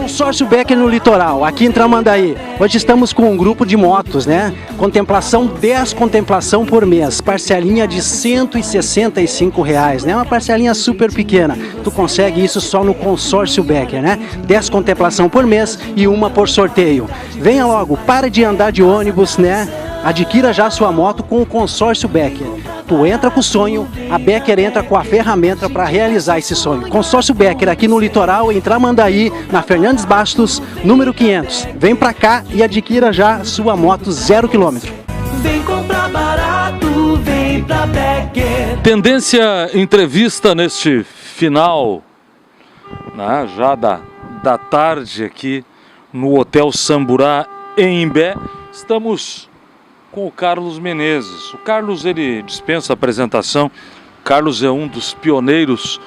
Consórcio Becker no litoral, aqui em Tramandaí. Hoje estamos com um grupo de motos, né? Contemplação, 10 contemplação por mês, parcelinha de R$165, né? Uma parcelinha super pequena. Tu consegue isso só no Consórcio Becker, né? 10 contemplação por mês e uma por sorteio. Venha logo, para de andar de ônibus, né? Adquira já sua moto com o Consórcio Becker. Tu entra com o sonho, a Becker entra com a ferramenta para realizar esse sonho. Consórcio Becker aqui no litoral, em Tramandaí, na Fernandes Bastos, número 500. Vem pra cá e adquira já sua moto 0 km. Vem comprar barato, vem pra Becker. Tendência entrevista neste final, né, já da tarde aqui no Hotel Samburá em Imbé. Estamos com o Carlos Menezes. O Carlos, ele dispensa apresentação. O Carlos é um dos pioneiros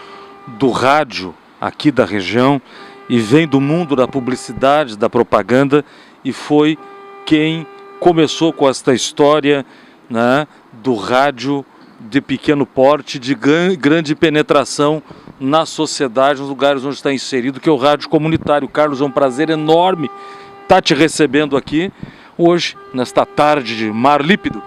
do rádio aqui da região e vem do mundo da publicidade, da propaganda, e foi quem começou com esta história, né, do rádio de pequeno porte, de grande penetração na sociedade, nos lugares onde está inserido, que é o rádio comunitário. Carlos, é um prazer enorme estar te recebendo aqui hoje, nesta tarde de mar lípido.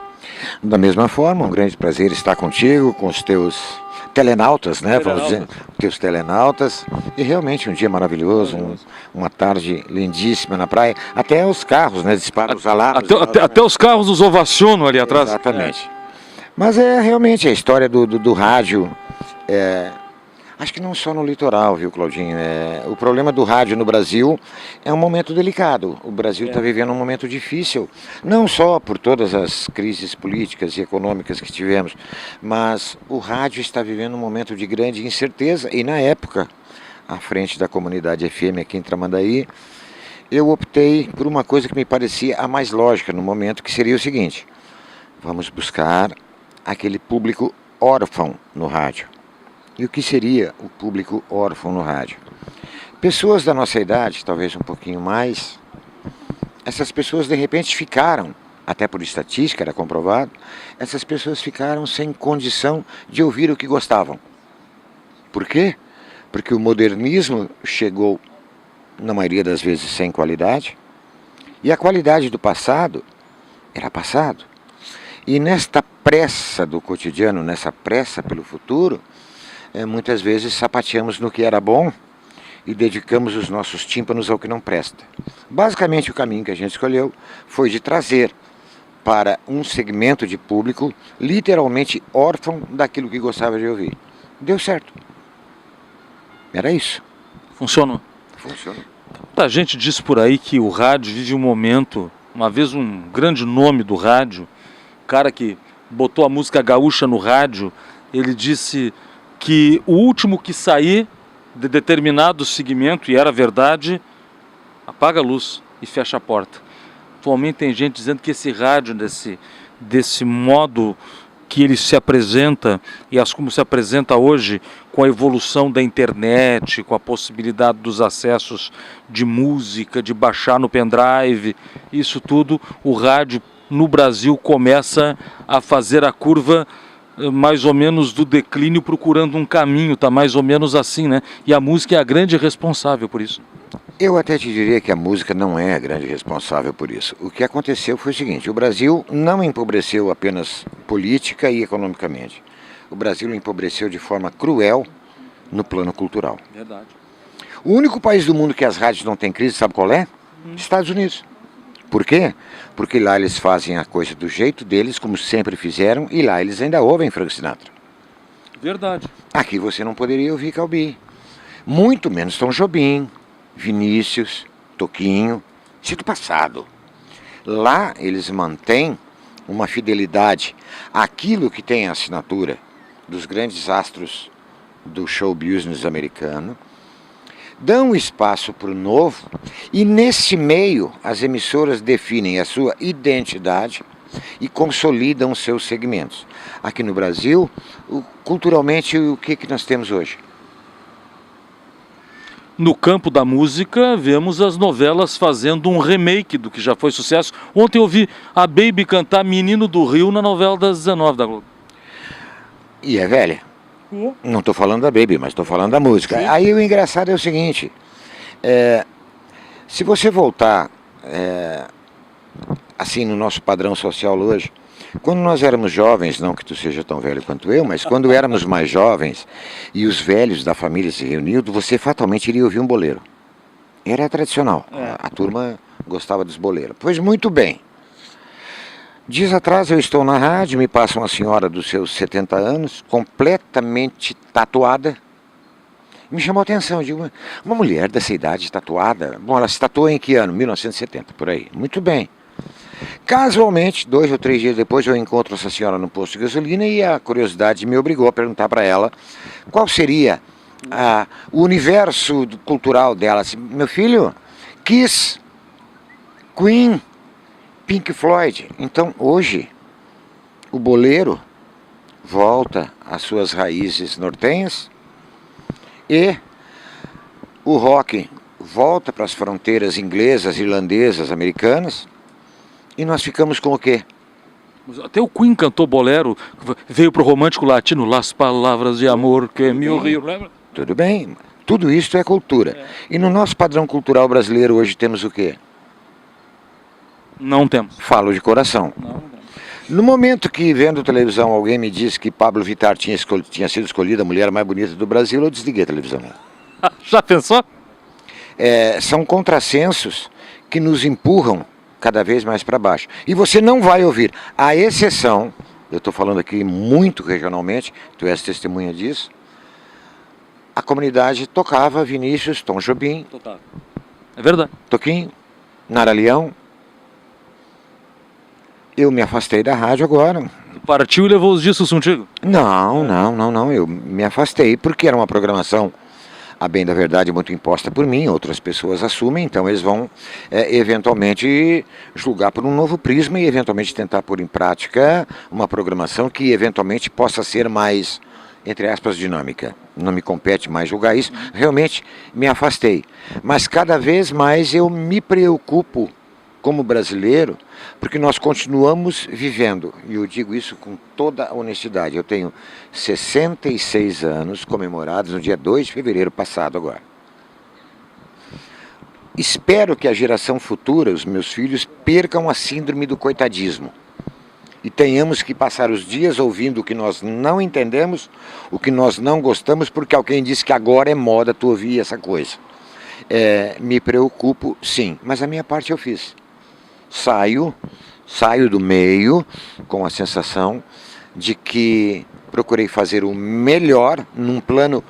Da mesma forma, um grande prazer estar contigo, com os teus telenautas, né? Vamos dizer, teus telenautas. E realmente um dia maravilhoso, uma tarde lindíssima na praia. Até os carros, né? Disparam os alarmes. Até os carros nos ovacionam ali atrás. Exatamente. Mas é realmente a história do rádio. Acho que não só no litoral, viu, Claudinho? O problema do rádio no Brasil é um momento delicado. O Brasil está vivendo um momento difícil, não só por todas as crises políticas e econômicas que tivemos, mas o rádio está vivendo um momento de grande incerteza. E na época, à frente da comunidade FM aqui em Tramandaí, eu optei por uma coisa que me parecia a mais lógica no momento, que seria o seguinte: vamos buscar aquele público órfão no rádio. E o que seria o público órfão no rádio? Pessoas da nossa idade, talvez um pouquinho mais, essas pessoas de repente ficaram, até por estatística era comprovado, essas pessoas ficaram sem condição de ouvir o que gostavam. Por quê? Porque o modernismo chegou, na maioria das vezes, sem qualidade, e a qualidade do passado era passado. E nesta pressa do cotidiano, nessa pressa pelo futuro, muitas vezes sapateamos no que era bom e dedicamos os nossos tímpanos ao que não presta. Basicamente o caminho que a gente escolheu foi de trazer para um segmento de público literalmente órfão daquilo que gostava de ouvir. Deu certo. Era isso. Funcionou. Funcionou. Muita gente diz por aí que o rádio vive um momento, uma vez um grande nome do rádio, o cara que botou a música gaúcha no rádio, ele disse que o último que sair de determinado segmento, e era verdade, apaga a luz e fecha a porta. Atualmente tem gente dizendo que esse rádio, desse modo que ele se apresenta, e como se apresenta hoje, com a evolução da internet, com a possibilidade dos acessos de música, de baixar no pendrive, isso tudo, o rádio no Brasil começa a fazer a curva mais ou menos do declínio, procurando um caminho, tá mais ou menos assim, né? E a música é a grande responsável por isso. Eu até te diria que a música não é a grande responsável por isso. O que aconteceu foi o seguinte: o Brasil não empobreceu apenas política e economicamente. O Brasil empobreceu de forma cruel no plano cultural. Verdade. O único país do mundo que as rádios não têm crise, sabe qual é? Estados Unidos. Por quê? Porque lá eles fazem a coisa do jeito deles, como sempre fizeram, e lá eles ainda ouvem Frank Sinatra. Verdade. Aqui você não poderia ouvir Calbi. Muito menos Tom Jobim, Vinícius, Toquinho, isso é do passado. Lá eles mantêm uma fidelidade àquilo que tem a assinatura dos grandes astros do show business americano, dão espaço para o novo, e nesse meio as emissoras definem a sua identidade e consolidam seus segmentos. Aqui no Brasil, culturalmente, o que nós temos hoje? No campo da música, vemos as novelas fazendo um remake do que já foi sucesso. Ontem eu ouvi a Baby cantar Menino do Rio na novela das 19 da Globo. E é velha. Não estou falando da Baby, mas estou falando da música. Sim. Aí o engraçado é o seguinte, Se você voltar, assim, no nosso padrão social hoje, quando nós éramos jovens, não que tu seja tão velho quanto eu, mas quando éramos mais jovens e os velhos da família se reuniam, você fatalmente iria ouvir um boleiro. Era tradicional, a turma gostava dos boleiros. Pois muito bem. Dias atrás eu estou na rádio, me passa uma senhora dos seus 70 anos, completamente tatuada. Me chamou a atenção, eu digo, uma mulher dessa idade tatuada, bom, ela se tatuou em que ano? 1970, por aí. Muito bem. Casualmente, 2 ou 3 dias depois, eu encontro essa senhora no posto de gasolina e a curiosidade me obrigou a perguntar para ela qual seria o universo cultural dela. Assim, meu filho, Kiss, Queen, Pink Floyd. Então, hoje, o boleiro volta às suas raízes nortenhas e o rock volta para as fronteiras inglesas, irlandesas, americanas. E nós ficamos com o quê? Até o Queen cantou bolero, veio pro romântico latino, Las Palavras de Amor que me rio, lembra? Tudo bem, tudo isso é cultura. E no nosso padrão cultural brasileiro hoje temos o quê? Não temos. Falo de coração. Não. No momento que, vendo televisão, alguém me disse que Pablo Vittar tinha sido escolhida a mulher mais bonita do Brasil, eu desliguei a televisão. Já pensou? São contrassensos que nos empurram cada vez mais para baixo. E você não vai ouvir, à exceção, eu estou falando aqui muito regionalmente, tu és testemunha disso, a comunidade tocava Vinícius, Tom Jobim, É verdade. Toquinho, Nara Leão. Eu me afastei da rádio agora. Partiu e levou os discos contigo? Não, eu me afastei porque era uma programação, a bem da verdade, muito imposta por mim, outras pessoas assumem, então eles vão eventualmente julgar por um novo prisma e eventualmente tentar pôr em prática uma programação que eventualmente possa ser mais, entre aspas, dinâmica. Não me compete mais julgar isso, realmente me afastei. Mas cada vez mais eu me preocupo como brasileiro, porque nós continuamos vivendo, e eu digo isso com toda a honestidade, eu tenho 66 anos comemorados no dia 2 de fevereiro passado agora. Espero que a geração futura, os meus filhos, percam a síndrome do coitadismo e tenhamos que passar os dias ouvindo o que nós não entendemos, o que nós não gostamos, porque alguém disse que agora é moda tu ouvir essa coisa. Me preocupo, sim, mas a minha parte eu fiz. Saio do meio com a sensação de que procurei fazer o melhor num plano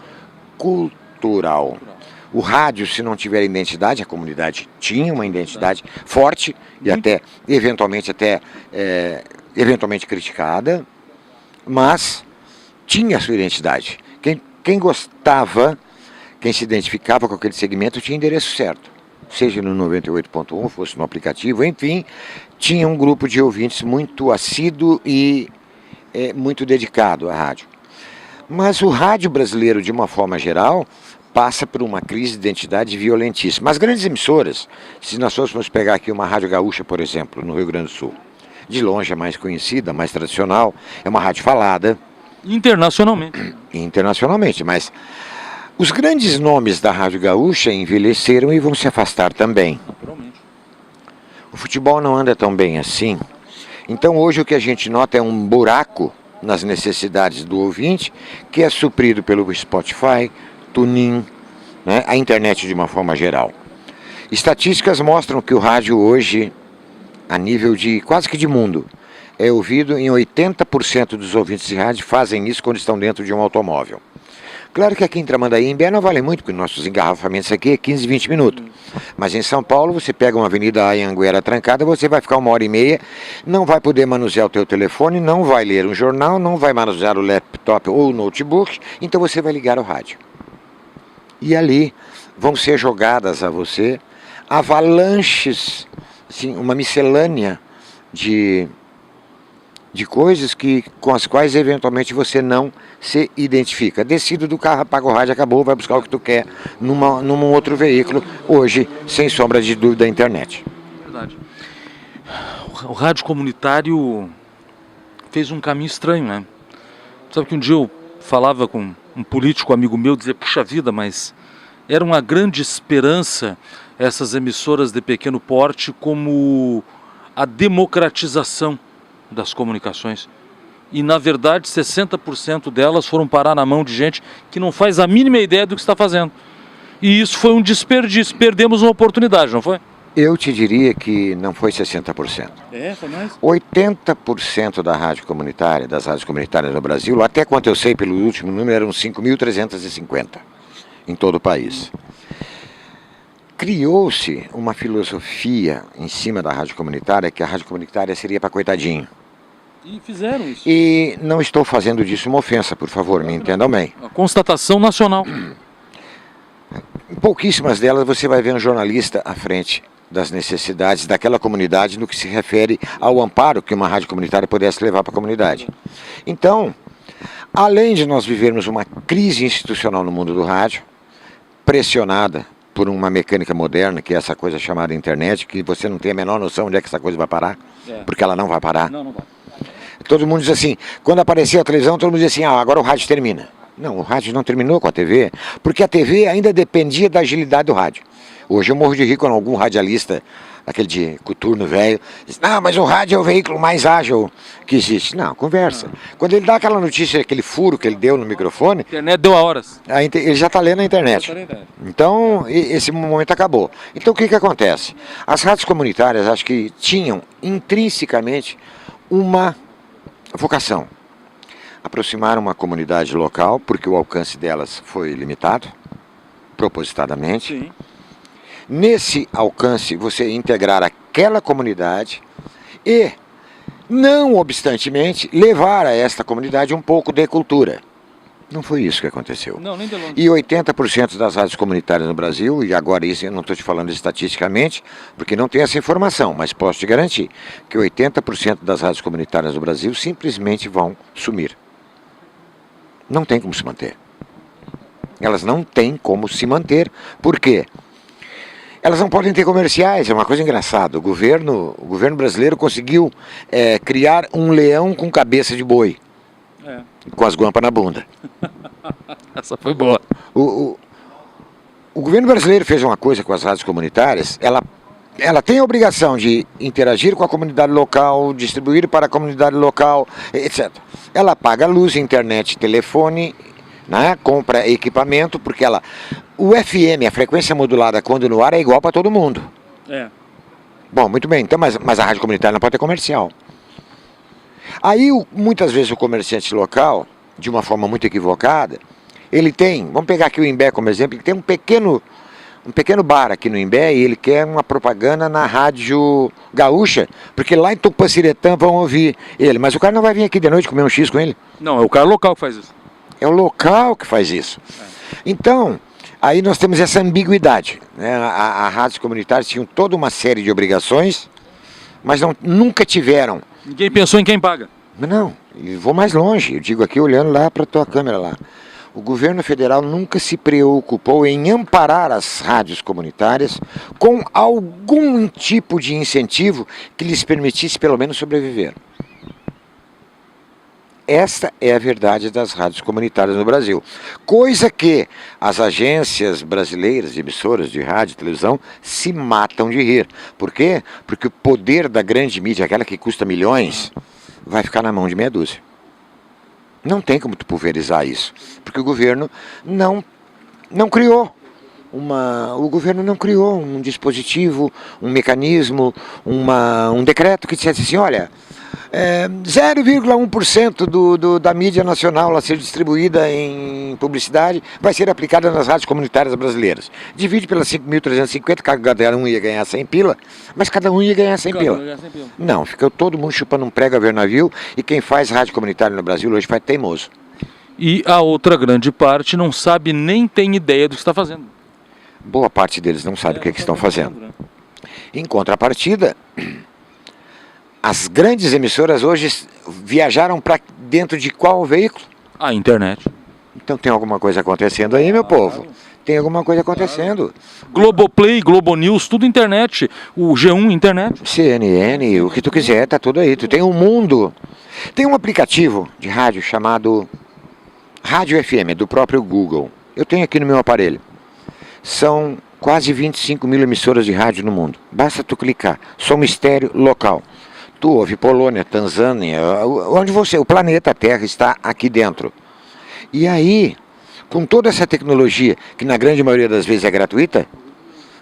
cultural. O rádio, se não tiver identidade, a comunidade tinha uma identidade forte e até eventualmente criticada, mas tinha a sua identidade. Quem gostava, quem se identificava com aquele segmento tinha endereço certo. Seja no 98.1, fosse no aplicativo, enfim, tinha um grupo de ouvintes muito assíduo e muito dedicado à rádio. Mas o rádio brasileiro, de uma forma geral, passa por uma crise de identidade violentíssima. As grandes emissoras, se nós fôssemos pegar aqui uma Rádio Gaúcha, por exemplo, no Rio Grande do Sul, de longe é mais conhecida, mais tradicional, é uma rádio falada. Internacionalmente, mas os grandes nomes da Rádio Gaúcha envelheceram e vão se afastar também. Naturalmente. O futebol não anda tão bem assim. Então hoje o que a gente nota é um buraco nas necessidades do ouvinte, que é suprido pelo Spotify, TuneIn, né, a internet de uma forma geral. Estatísticas mostram que o rádio hoje, a nível de quase que de mundo, é ouvido em 80% dos ouvintes de rádio fazem isso quando estão dentro de um automóvel. Claro que aqui em Tramandaí, em Bé, não vale muito, porque nossos engarrafamentos aqui é 15, 20 minutos. Mas em São Paulo, você pega uma avenida Anhanguera trancada, você vai ficar 1h30, não vai poder manusear o teu telefone, não vai ler um jornal, não vai manusear o laptop ou o notebook, então você vai ligar o rádio. E ali vão ser jogadas a você avalanches, assim, uma miscelânea de coisas com as quais eventualmente você não se identifica. Descido do carro, apaga o rádio, acabou, vai buscar o que tu quer num outro veículo, hoje, sem sombra de dúvida, a internet. Verdade. O rádio comunitário fez um caminho estranho, né? Sabe que um dia eu falava com um político amigo meu, dizia, puxa vida, mas era uma grande esperança essas emissoras de pequeno porte como a democratização das comunicações. E, na verdade, 60% delas foram parar na mão de gente que não faz a mínima ideia do que está fazendo. E isso foi um desperdício. Perdemos uma oportunidade, não foi? Eu te diria que não foi 60%. Foi mais? 80% das rádios comunitárias no Brasil, até quanto eu sei pelo último número, eram 5.350 em todo o país. Criou-se uma filosofia em cima da rádio comunitária, que a rádio comunitária seria para coitadinho. E fizeram isso. E não estou fazendo disso uma ofensa, por favor, me entendam bem. A constatação nacional. Em pouquíssimas delas você vai ver um jornalista à frente das necessidades daquela comunidade no que se refere ao amparo que uma rádio comunitária pudesse levar para a comunidade. Então, além de nós vivermos uma crise institucional no mundo do rádio, pressionada por uma mecânica moderna, que é essa coisa chamada internet, que você não tem a menor noção onde é que essa coisa vai parar, porque ela não vai parar. Não vai. Todo mundo diz assim, quando aparecia a televisão, todo mundo diz assim, agora o rádio termina. Não, o rádio não terminou com a TV, porque a TV ainda dependia da agilidade do rádio. Hoje eu morro de rir quando algum radialista, aquele de coturno velho, diz, mas o rádio é o veículo mais ágil que existe. Não, conversa. Quando ele dá aquela notícia, aquele furo que ele deu no microfone... A internet deu a horas. Ele já está lendo na internet. Então, esse momento acabou. Então, o que acontece? As rádios comunitárias, acho que tinham intrinsecamente uma vocação. Aproximar uma comunidade local, porque o alcance delas foi limitado, propositadamente. Sim. Nesse alcance, você integrar aquela comunidade e, não obstantemente, levar a esta comunidade um pouco de cultura. Não foi isso que aconteceu. Não, nem de longe. E 80% das rádios comunitárias no Brasil, e agora isso eu não estou te falando estatisticamente, porque não tenho essa informação, mas posso te garantir que 80% das rádios comunitárias no Brasil simplesmente vão sumir. Não tem como se manter. Elas não têm como se manter. Por quê? Elas não podem ter comerciais, é uma coisa engraçada. O governo brasileiro conseguiu criar um leão com cabeça de boi. Com as guampas na bunda. Essa foi boa. O governo brasileiro fez uma coisa com as rádios comunitárias, ela tem a obrigação de interagir com a comunidade local, distribuir para a comunidade local, etc. Ela paga luz, internet, telefone, né? Compra equipamento, porque o FM, a frequência modulada quando no ar, é igual para todo mundo. Bom, muito bem, então, mas a rádio comunitária não pode ter comercial. Aí, muitas vezes, o comerciante local, de uma forma muito equivocada, ele tem, vamos pegar aqui o Imbé como exemplo, ele tem um pequeno bar aqui no Imbé e ele quer uma propaganda na rádio gaúcha, porque lá em Tupanciretã vão ouvir ele, mas o cara não vai vir aqui de noite comer um X com ele. Não, é o cara local que faz isso. É o local que faz isso. Então, aí nós temos essa ambiguidade, né? A rádios comunitárias tinham toda uma série de obrigações, mas nunca tiveram. Ninguém pensou em quem paga. Não, e vou mais longe, eu digo aqui olhando lá para a tua câmera lá. O governo federal nunca se preocupou em amparar as rádios comunitárias com algum tipo de incentivo que lhes permitisse pelo menos sobreviver. Esta é a verdade das rádios comunitárias no Brasil. Coisa que as agências brasileiras de emissoras de rádio e televisão se matam de rir. Por quê? Porque o poder da grande mídia, aquela que custa milhões, vai ficar na mão de meia dúzia. Não tem como tu pulverizar isso. Porque o governo não criou. O governo não criou um dispositivo, um mecanismo, um decreto que dissesse assim, olha... 0,1% da mídia nacional a ser distribuída em publicidade vai ser aplicada nas rádios comunitárias brasileiras. Divide pelas 5.350, cada um ia ganhar 100 pila, mas cada um ia ganhar 100 pila. Não, fica todo mundo chupando um prego a ver navio e quem faz rádio comunitária no Brasil hoje faz teimoso. E a outra grande parte não sabe nem tem ideia do que está fazendo. Boa parte deles não sabe o que estão fazendo. Em contrapartida... As grandes emissoras hoje viajaram para dentro de qual veículo? A internet. Então tem alguma coisa acontecendo aí, meu povo. Tem alguma coisa acontecendo. Globoplay, Globo News, tudo internet. O G1, internet. CNN, o que tu quiser, tá tudo aí. Tu tem um mundo. Tem um aplicativo de rádio chamado Rádio FM, do próprio Google. Eu tenho aqui no meu aparelho. São quase 25 mil emissoras de rádio no mundo. Basta tu clicar, som estéreo local. Tu ouve Polônia, Tanzânia, onde o planeta Terra está aqui dentro. E aí, com toda essa tecnologia, que na grande maioria das vezes é gratuita,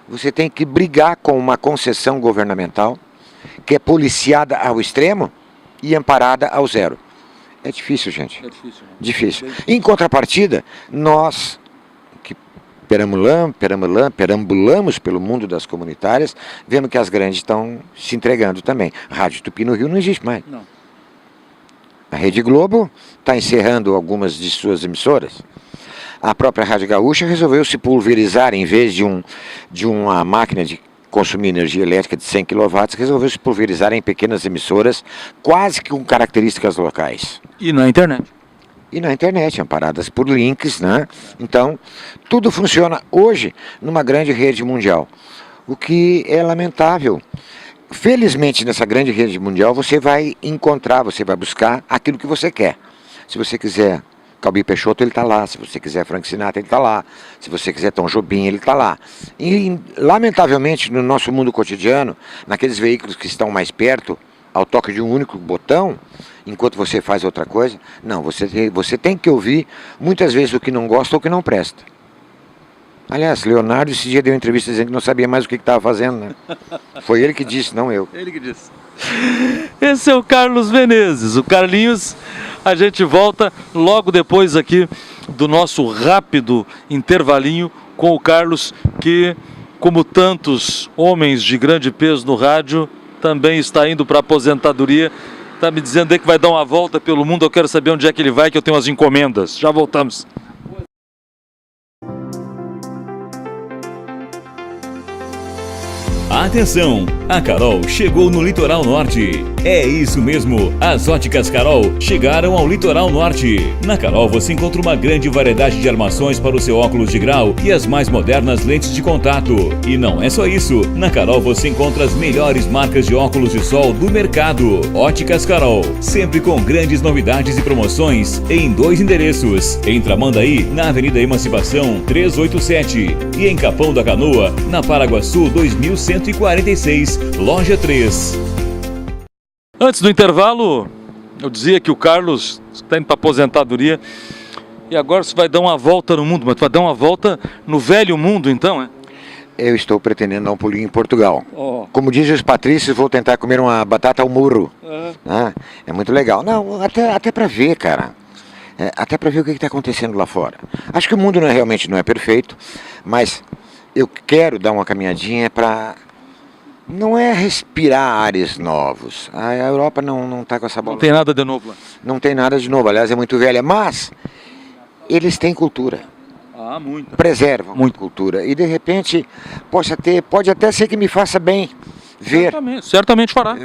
você tem que brigar com uma concessão governamental, que é policiada ao extremo e amparada ao zero. É difícil, gente. É difícil. Né? Difícil. Em contrapartida, nós que perambulamos pelo mundo das comunitárias, vemos que as grandes estão se entregando também. A Rádio Tupi no Rio não existe mais. Não. A Rede Globo está encerrando algumas de suas emissoras. A própria Rádio Gaúcha resolveu se pulverizar, em vez de uma máquina de consumir energia elétrica de 100 kW, resolveu se pulverizar em pequenas emissoras, quase que com características locais. E na internet? E na internet, amparadas por links, né? Então, tudo funciona hoje numa grande rede mundial, o que é lamentável. Felizmente, nessa grande rede mundial, você vai encontrar, você vai buscar aquilo que você quer. Se você quiser Calbi Peixoto, ele está lá. Se você quiser Frank Sinatra, ele está lá. Se você quiser Tom Jobim, ele está lá. E, lamentavelmente, no nosso mundo cotidiano, naqueles veículos que estão mais perto, ao toque de um único botão, enquanto você faz outra coisa, não, você tem que ouvir muitas vezes o que não gosta ou o que não presta. Aliás, Leonardo esse dia deu uma entrevista dizendo que não sabia mais o que estava fazendo, né? Foi ele que disse, não eu. Ele que disse. Esse é o Carlos Menezes, o Carlinhos. A gente volta logo depois aqui do nosso rápido intervalinho com o Carlos, que, como tantos homens de grande peso no rádio, também está indo para a aposentadoria. Está me dizendo aí que vai dar uma volta pelo mundo. Eu quero saber onde é que ele vai, que eu tenho umas encomendas. Já voltamos. Atenção, a Carol chegou no Litoral Norte. É isso mesmo, as óticas Carol chegaram ao Litoral Norte. Na Carol você encontra uma grande variedade de armações para o seu óculos de grau e as mais modernas lentes de contato. E não é só isso, na Carol você encontra as melhores marcas de óculos de sol do mercado. Óticas Carol, sempre com grandes novidades e promoções em 2 endereços. Em Tramandaí, na Avenida Emancipação 387 e em Capão da Canoa, na Paraguaçu 2146, loja 3. Antes do intervalo, eu dizia que o Carlos está indo para a aposentadoria e agora você vai dar uma volta no mundo, mas vai dar uma volta no velho mundo então, é? Eu estou pretendendo dar um pulinho em Portugal. Oh. Como dizem os patrícios, vou tentar comer uma batata ao murro. Né? É muito legal. Não, até para ver, cara. Até para ver o que está acontecendo lá fora. Acho que o mundo realmente não é perfeito, mas eu quero dar uma caminhadinha para... Não é respirar ares novos. A Europa não está com essa bola. Não tem nada de novo lá. Não tem nada de novo, aliás é muito velha, mas eles têm cultura. Ah, muito. Preservam muito cultura. E de repente pode até ser que me faça bem ver. Certamente fará.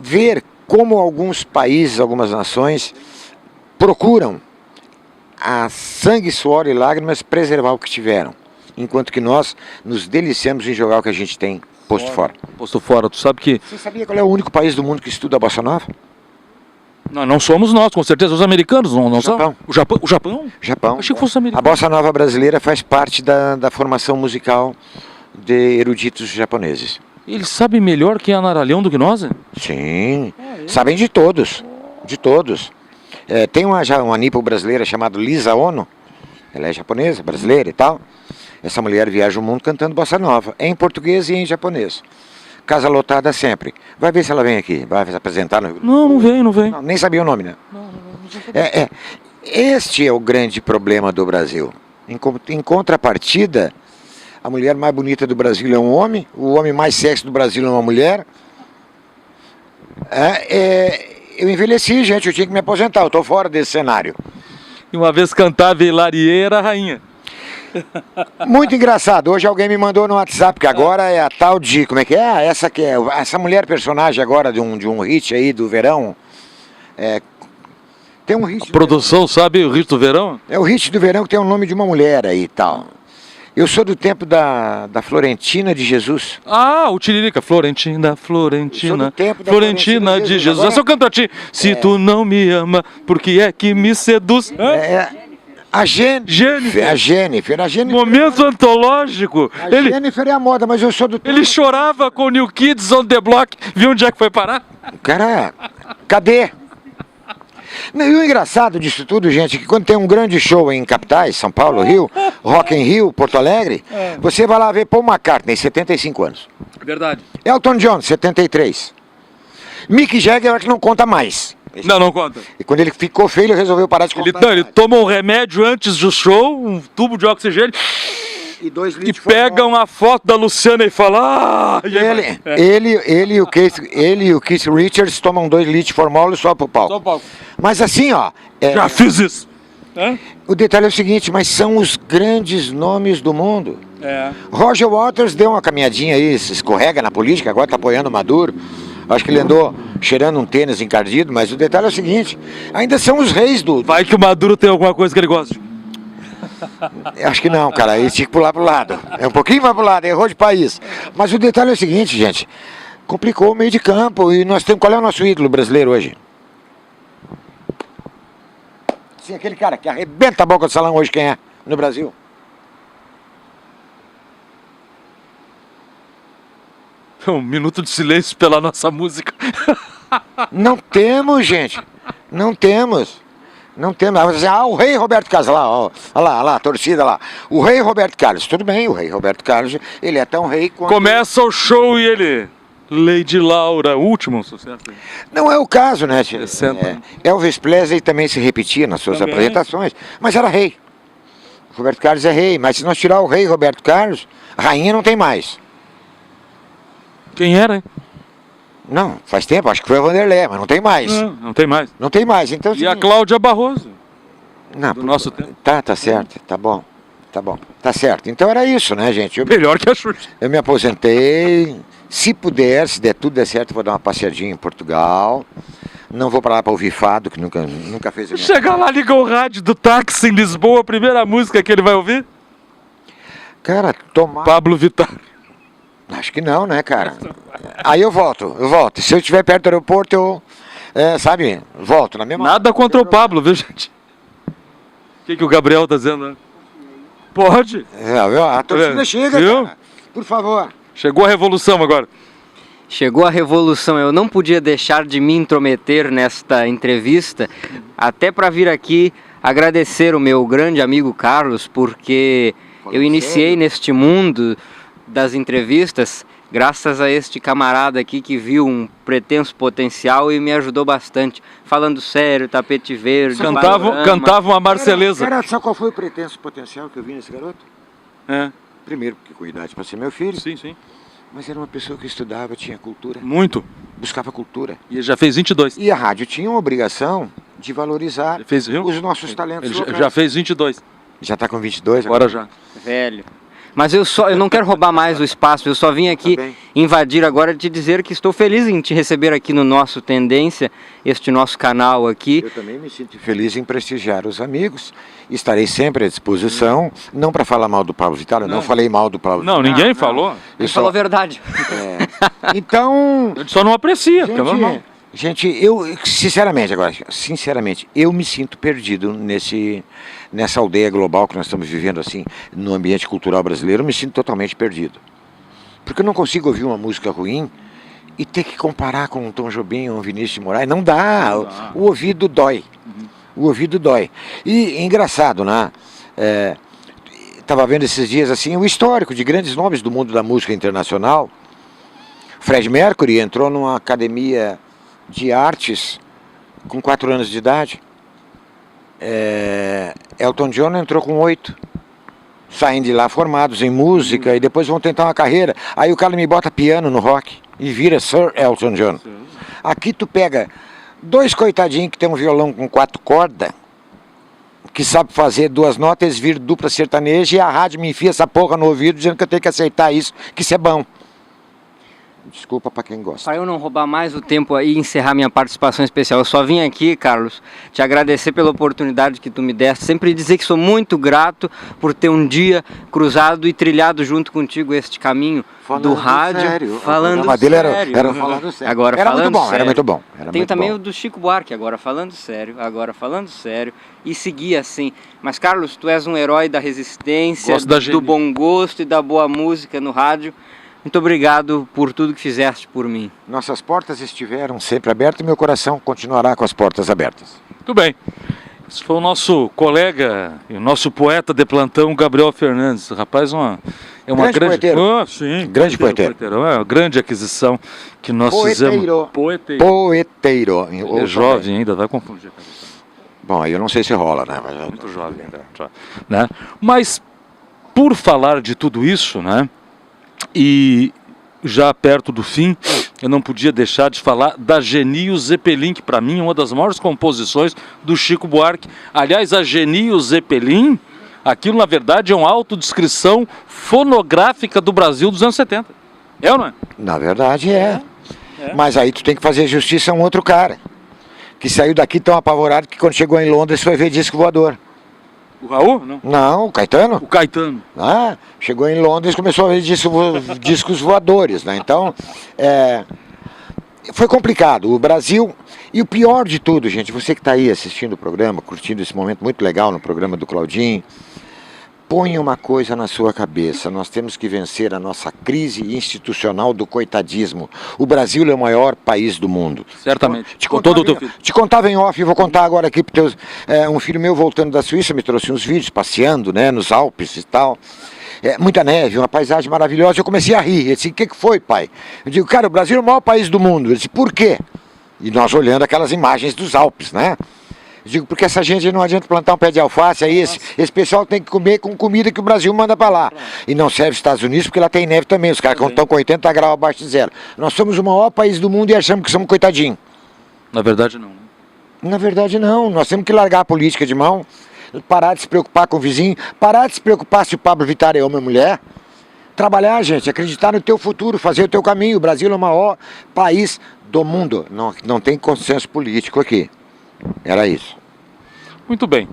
Ver como alguns países, algumas nações procuram a sangue, suor e lágrimas preservar o que tiveram. Enquanto que nós nos deliciamos em jogar o que a gente tem posto fora. Posto fora, tu sabe que... Você sabia qual é o único país do mundo que estuda a bossa nova? Não somos nós, com certeza, os americanos, não Japão. São? O Japão? Japão. Achei que fosse americano. A bossa nova brasileira faz parte da formação musical de eruditos japoneses. Eles sabem melhor quem é Anaralhão do que nós? Sim, sabem de todos, de todos. Tem uma nipo brasileira chamada Lisa Ono, ela é japonesa, brasileira e tal. Essa mulher viaja o mundo cantando bossa nova, em português e em japonês. Casa lotada sempre. Vai ver se ela vem aqui, vai se apresentar no... Não vem. Não, nem sabia o nome, né? Não sabia. Este é o grande problema do Brasil. Em contrapartida, a mulher mais bonita do Brasil é um homem, o homem mais sexy do Brasil é uma mulher. Eu envelheci, gente, eu tinha que me aposentar, eu estou fora desse cenário. E uma vez cantava Hilarie era a rainha. Muito engraçado, hoje alguém me mandou no WhatsApp que agora é a tal de, como é que é? Essa mulher personagem agora de um hit aí do verão. Tem um hit. A produção sabe o hit do verão? É o hit do verão que tem o nome de uma mulher aí e tal. Eu sou do tempo da Florentina de Jesus. Ah, o Tiririca, Florentina. Eu sou do tempo da Florentina de Jesus. Essa eu canto a ti. Se tu não me ama, por que é que me seduz? A Jennifer. A Jennifer. Momento antológico. A Jennifer é a moda, mas eu sou do... Ele chorava com o New Kids on the Block. Viu onde é que foi parar? Cara, cadê? Não, e o engraçado disso tudo, gente, é que quando tem um grande show em capitais, São Paulo, Rio, Rock in Rio, Porto Alegre, você vai lá ver Paul McCartney, 75 anos. Verdade. Elton John, 73. Mick Jagger, que não conta mais. Não conta. E quando ele ficou feio, ele resolveu parar de contar. Ele toma um remédio antes do show, um tubo de oxigênio, e pega uma foto da Luciana e fala... Ele e o Keith Richards tomam 2 litros de formol e só pro palco. Mas assim, ó... Já fiz isso. O detalhe é o seguinte, mas são os grandes nomes do mundo. Roger Waters deu uma caminhadinha aí, se escorrega na política, agora tá apoiando o Maduro. Acho que ele andou cheirando um tênis encardido, mas o detalhe é o seguinte, ainda são os reis do... Vai que o Maduro tem alguma coisa que ele gosta. Acho que não, cara, ele tinha que pular pro lado. É um pouquinho mais pro lado, errou de país. Mas o detalhe é o seguinte, gente, complicou o meio de campo e nós temos... Qual é o nosso ídolo brasileiro hoje? Sim, aquele cara que arrebenta a boca do salão hoje, quem é? No Brasil? Um minuto de silêncio pela nossa música. Não temos, gente. Não temos. O rei Roberto Carlos, olha lá, a torcida lá. O rei Roberto Carlos, tudo bem, o rei Roberto Carlos, ele é tão rei quanto... Começa o show e ele... Lady Laura, último sucesso. Não é o caso, né? Elvis Presley também se repetia nas suas apresentações, mas era rei. Roberto Carlos é rei, mas se nós tirar o rei Roberto Carlos, rainha não tem mais. Quem era, hein? Não, faz tempo, acho que foi a Vanderlei, mas não tem mais. Não tem mais. Não tem mais, então... E a Cláudia Barroso. Não, do nosso tempo. Tá certo, tá bom, tá certo. Então era isso, né, gente? Melhor que a Xuxa. Eu me aposentei, se puder, se der tudo der certo, vou dar uma passeadinha em Portugal. Não vou pra lá pra ouvir fado, que nunca fez a minha... Chega lá, liga o rádio do táxi em Lisboa, a primeira música que ele vai ouvir? Cara, tomar... Pablo Vittar. Acho que não, né, cara? Aí eu volto. Se eu estiver perto do aeroporto, eu, volto na mesma... Nada contra o Pablo, viu, gente? O que o Gabriel tá dizendo, né? Pode. A torcida chega, viu? Cara. Por favor. Chegou a revolução agora. Chegou a revolução. Eu não podia deixar de me intrometer nesta entrevista, até para vir aqui agradecer o meu grande amigo Carlos, porque eu iniciei neste mundo das entrevistas graças a este camarada aqui que viu um pretenso potencial e me ajudou bastante, falando sério, tapete verde, cantava uma Marceleza. Cara, sabe qual foi o pretenso potencial que eu vi nesse garoto? Primeiro, porque com idade para ser meu filho. Sim. Mas era uma pessoa que estudava, tinha cultura. Muito. Buscava cultura. E ele já fez 22. E a rádio tinha uma obrigação de valorizar os nossos talentos locais. Ele já fez 22. Já está com 22 agora já. Velho. Mas eu não quero roubar mais o espaço, eu só vim aqui invadir agora te dizer que estou feliz em te receber aqui no nosso Tendência, este nosso canal aqui. Eu também me sinto feliz em prestigiar os amigos, estarei sempre à disposição, não para falar mal do Pablo Vittar, eu não falei mal do Pablo Vittar. Não, ninguém falou. Ele falou a verdade. Então... A gente só não aprecia, porque é normal. Gente, eu, sinceramente, eu me sinto perdido nessa aldeia global que nós estamos vivendo, assim, no ambiente cultural brasileiro, eu me sinto totalmente perdido. Porque eu não consigo ouvir uma música ruim e ter que comparar com um Tom Jobim ou um Vinícius de Moraes. Não dá, o ouvido dói. O ouvido dói. E engraçado, né? Estava vendo esses dias, assim, o histórico de grandes nomes do mundo da música internacional. Fred Mercury entrou numa academia de artes com 4 anos de idade. Elton John entrou com 8. Saem de lá formados em música e depois vão tentar uma carreira. Aí o cara me bota piano no rock e vira Sir Elton John. Aqui tu pega 2 coitadinhos que tem um violão com 4 cordas, que sabe fazer 2 notas, eles viram dupla sertaneja e a rádio me enfia essa porra no ouvido dizendo que eu tenho que aceitar isso, que isso é bom. Desculpa para quem gosta. Para eu não roubar mais o tempo aí e encerrar minha participação especial, eu só vim aqui, Carlos, te agradecer pela oportunidade que tu me deste, sempre dizer que sou muito grato por ter um dia cruzado e trilhado junto contigo este caminho do rádio. Sério. Falando dele sério. era falando sério. Agora era falando muito bom, sério. era muito bom. Tem também o do Chico Buarque, agora falando sério, e seguir assim. Mas, Carlos, tu és um herói da resistência, do bom gosto e da boa música no rádio. Muito obrigado por tudo que fizeste por mim. Nossas portas estiveram sempre abertas e meu coração continuará com as portas abertas. Muito bem. Esse foi o nosso colega e o nosso poeta de plantão, Gabriel Fernandes. Rapaz, é uma grande poeteiro. Sim, grande poeteiro. É uma grande aquisição que nós fizemos. Poeteiro. Ele é jovem ainda, vai confundir. Bom, aí eu não sei se rola, né? Mas muito jovem ainda. Né? Mas, por falar de tudo isso, né? E já perto do fim, eu não podia deixar de falar da Genio Zeppelin, que para mim é uma das maiores composições do Chico Buarque. Aliás, a Genio Zeppelin, aquilo na verdade é uma autodescrição fonográfica do Brasil dos anos 70. É ou não é? Na verdade é. Mas aí tu tem que fazer justiça a um outro cara, que saiu daqui tão apavorado que quando chegou em Londres foi ver disco voador. O Raul? Não. Não, o Caetano. O Caetano. Ah, chegou em Londres e começou a ver discos voadores, né? Então, foi complicado. O Brasil, e o pior de tudo, gente, você que está aí assistindo o programa, curtindo esse momento muito legal no programa do Claudinho, põe uma coisa na sua cabeça: nós temos que vencer a nossa crise institucional do coitadismo. O Brasil é o maior país do mundo. Certamente. Te contava em off, vou contar agora aqui para teus. Um filho meu voltando da Suíça me trouxe uns vídeos passeando, né, nos Alpes e tal. Muita neve, uma paisagem maravilhosa. Eu comecei a rir. Ele disse: o que foi, pai? Eu digo: cara, o Brasil é o maior país do mundo. Ele disse: por quê? E nós olhando aquelas imagens dos Alpes, né? Eu digo: porque essa gente não adianta plantar um pé de alface, aí esse pessoal tem que comer com comida que o Brasil manda para lá. E não serve os Estados Unidos porque lá tem neve também, os caras estão com 80 graus abaixo de zero. Nós somos o maior país do mundo e achamos que somos coitadinhos. Na verdade não. Na verdade não, nós temos que largar a política de mão, parar de se preocupar com o vizinho, parar de se preocupar se o Pablo Vittar é homem ou mulher. Trabalhar, gente, acreditar no teu futuro, fazer o teu caminho. O Brasil é o maior país do mundo. Não tem consenso político aqui. Era isso. Muito bem.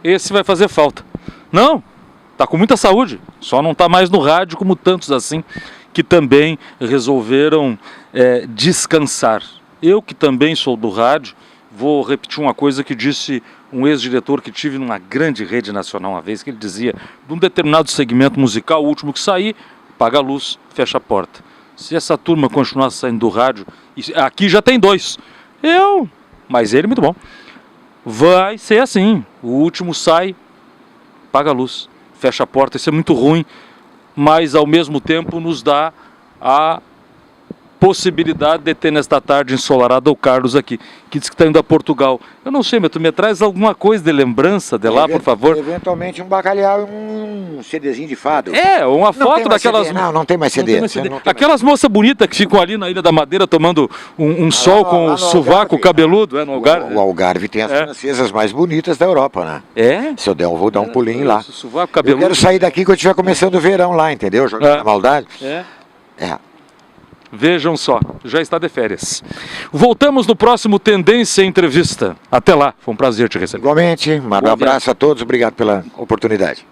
Esse vai fazer falta. Não, tá com muita saúde. Só não tá mais no rádio como tantos assim que também resolveram descansar. Eu que também sou do rádio, vou repetir uma coisa que disse um ex-diretor que tive numa grande rede nacional uma vez, que ele dizia: de um determinado segmento musical, o último que sair, apaga a luz, fecha a porta. Se essa turma continuar saindo do rádio, aqui já tem dois. Mas ele muito bom. Vai ser assim, o último sai, apaga a luz, fecha a porta. Isso é muito ruim, mas ao mesmo tempo nos dá a possibilidade de ter nesta tarde ensolarada o Carlos aqui, que diz que está indo a Portugal. Eu não sei, mas tu me traz alguma coisa de lembrança de lá, por favor? Eventualmente um bacalhau e um CDzinho de fado. Uma foto daquelas... Não tem mais CD. Aquelas moças bonitas que ficam ali na Ilha da Madeira tomando um sol com o sovaco cabeludo, no Algarve. O Algarve tem as francesas mais bonitas da Europa, né? Se eu der, eu vou dar um pulinho lá. Sovaco cabeludo. Eu quero sair daqui quando estiver começando o verão lá, entendeu? Jogando a maldade. Vejam só, já está de férias. Voltamos no próximo Tendência Entrevista. Até lá, foi um prazer te receber. Igualmente, um abraço a todos, obrigado pela oportunidade.